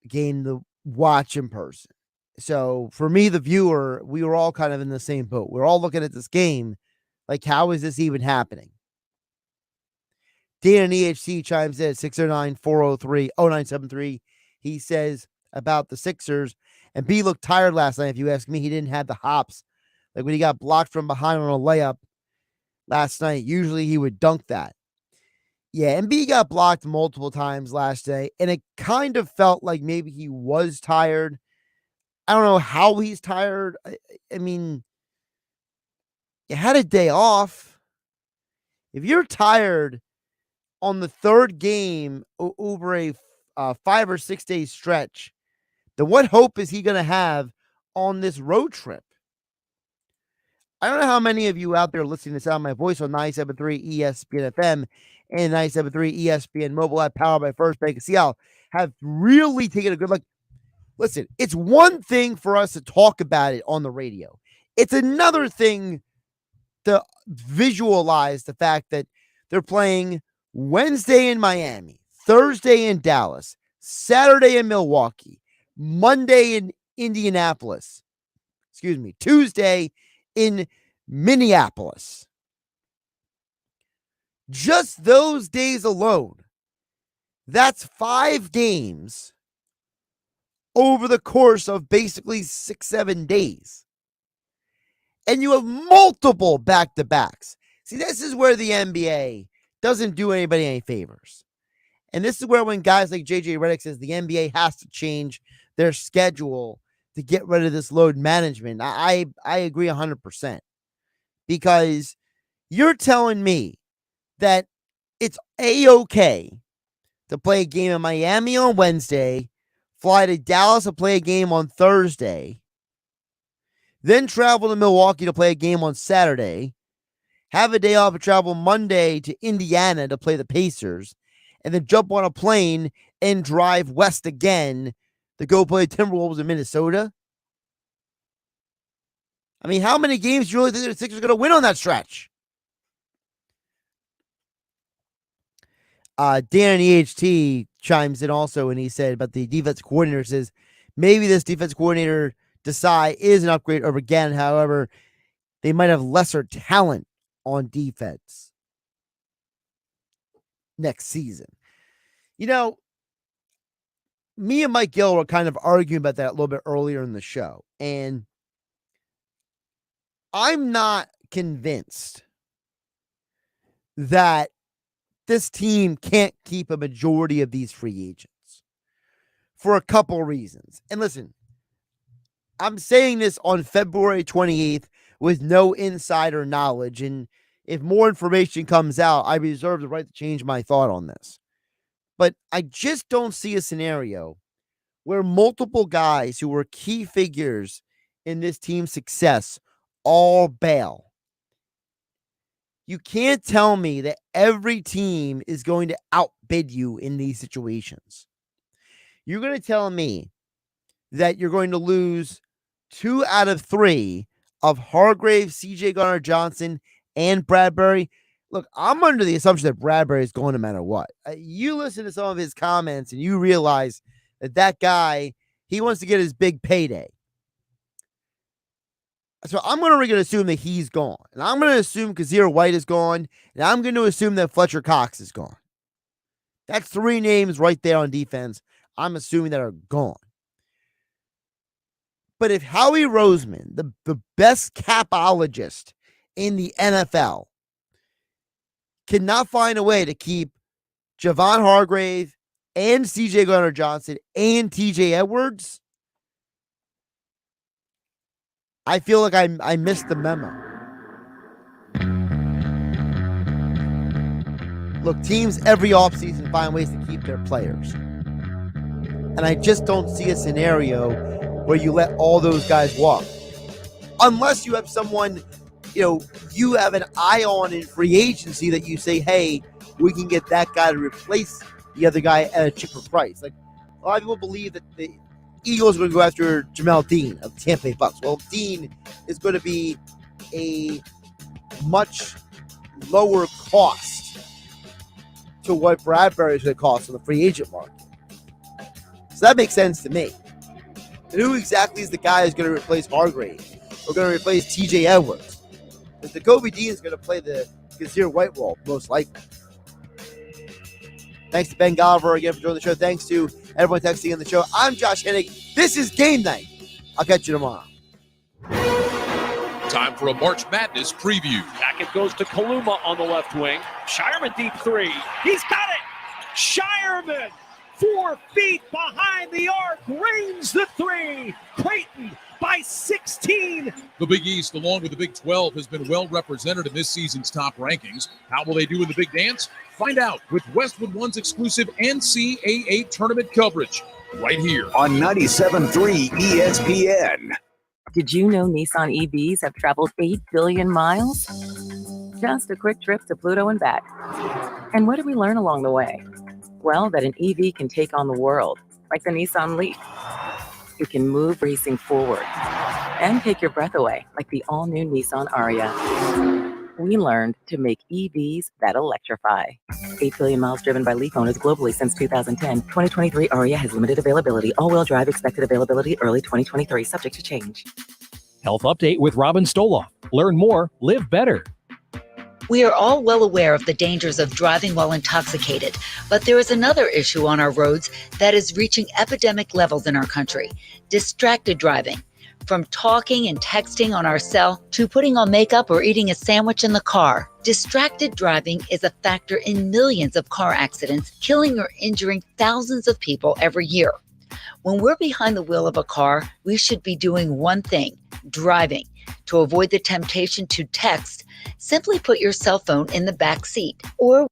game to watch in person. So for me, the viewer, we were all kind of in the same boat. We're all looking at this game like, how is this even happening? Dan and EHC chimes in at 609-403-0973. He says about the Sixers, and B looked tired last night. If you ask me, he didn't have the hops. Like when he got blocked from behind on a layup last night, usually he would dunk that. Yeah, and B got blocked multiple times last day, and it kind of felt like maybe he was tired. I don't know how he's tired. I mean, you had a day off. If you're tired on the third game over a 5 or 6 day stretch, then what hope is he going to have on this road trip? I don't know how many of you out there listening to the sound of my voice on 97.3 ESPN FM and 97.3 ESPN mobile app powered by First Bank of Seattle have really taken a good look. Listen, it's one thing for us to talk about it on the radio. It's another thing to visualize the fact that they're playing Wednesday in Miami, Thursday in Dallas, Saturday in Milwaukee, Monday in Indianapolis, Tuesday in Minneapolis. Just those days alone, that's 5 games over the course of basically 6-7 days. And you have multiple back-to-backs. See, this is where the NBA doesn't do anybody any favors. And this is where when guys like JJ Redick says the NBA has to change their schedule to get rid of this load management, I agree 100%. Because you're telling me that it's A-okay to play a game in Miami on Wednesday, fly to Dallas to play a game on Thursday, then travel to Milwaukee to play a game on Saturday, have a day off and travel Monday to Indiana to play the Pacers, and then jump on a plane and drive west again to go play Timberwolves in Minnesota? I mean, how many games do you really think the Sixers are going to win on that stretch? Dan EHT chimes in also, and he said about the defense coordinator, says maybe this defense coordinator Desai is an upgrade over Gannon. However, they might have lesser talent on defense next season. You know, me and Mike Gill were kind of arguing about that a little bit earlier in the show, and I'm not convinced that this team can't keep a majority of these free agents for a couple reasons. And listen, I'm saying this on February 28th with no insider knowledge. And if more information comes out, I reserve the right to change my thought on this. But I just don't see a scenario where multiple guys who were key figures in this team's success all bail. You can't tell me that every team is going to outbid you in these situations. You're going to tell me that you're going to lose 2 out of 3 of Hargrave, C.J. Garner-Johnson, and Bradbury. Look, I'm under the assumption that Bradbury is going no matter what. You listen to some of his comments and you realize that guy, he wants to get his big payday. So I'm going to assume that he's gone. And I'm going to assume Kazir White is gone. And I'm going to assume that Fletcher Cox is gone. That's 3 names right there on defense I'm assuming that are gone. But if Howie Roseman, the best capologist in the NFL, cannot find a way to keep Javon Hargrave and C.J. Garner-Johnson and T.J. Edwards, I feel like I missed the memo. Look, teams every offseason find ways to keep their players. And I just don't see a scenario where you let all those guys walk. Unless you have someone, you have an eye on in free agency that you say, hey, we can get that guy to replace the other guy at a cheaper price. Like, a lot of people believe that the Eagles are going to go after Jamel Dean of Tampa Bay Bucks. Well, Dean is going to be a much lower cost to what Bradbury is going to cost on the free agent market. So that makes sense to me. And who exactly is the guy who's going to replace Hargrave or going to replace T.J. Edwards? Because the Kobe Dean is going to play the Kazir White role, most likely. Thanks to Ben Golliver again for joining the show. Thanks to everyone texting in the show. I'm Josh Hennig. This is Game Night. I'll catch you tomorrow. Time for a March Madness preview. Back it goes to Kaluma on the left wing. Shireman deep 3. He's got it. Shireman 4 feet behind the arc, range the three. Creighton by 16. The Big East, along with the Big 12, has been well represented in this season's top rankings. How will they do in the big dance? Find out with Westwood One's exclusive NCAA tournament coverage right here on 97.3 ESPN. Did you know Nissan EVs have traveled 8 billion miles? Just a quick trip to Pluto and back. And what did we learn along the way? Well, that an EV can take on the world, like the Nissan Leaf. It can move racing forward and take your breath away, like the all-new Nissan Ariya. We learned to make EVs that electrify. 8 billion miles driven by Leaf owners globally since 2010. 2023 Ariya has limited availability. All-wheel drive expected availability early 2023, subject to change. Health Update with Robin Stoloff. Learn more, live better. We are all well aware of the dangers of driving while intoxicated, but there is another issue on our roads that is reaching epidemic levels in our country: distracted driving. From talking and texting on our cell to putting on makeup or eating a sandwich in the car, distracted driving is a factor in millions of car accidents, killing or injuring thousands of people every year. When we're behind the wheel of a car, we should be doing one thing: driving. To avoid the temptation to text, simply put your cell phone in the back seat or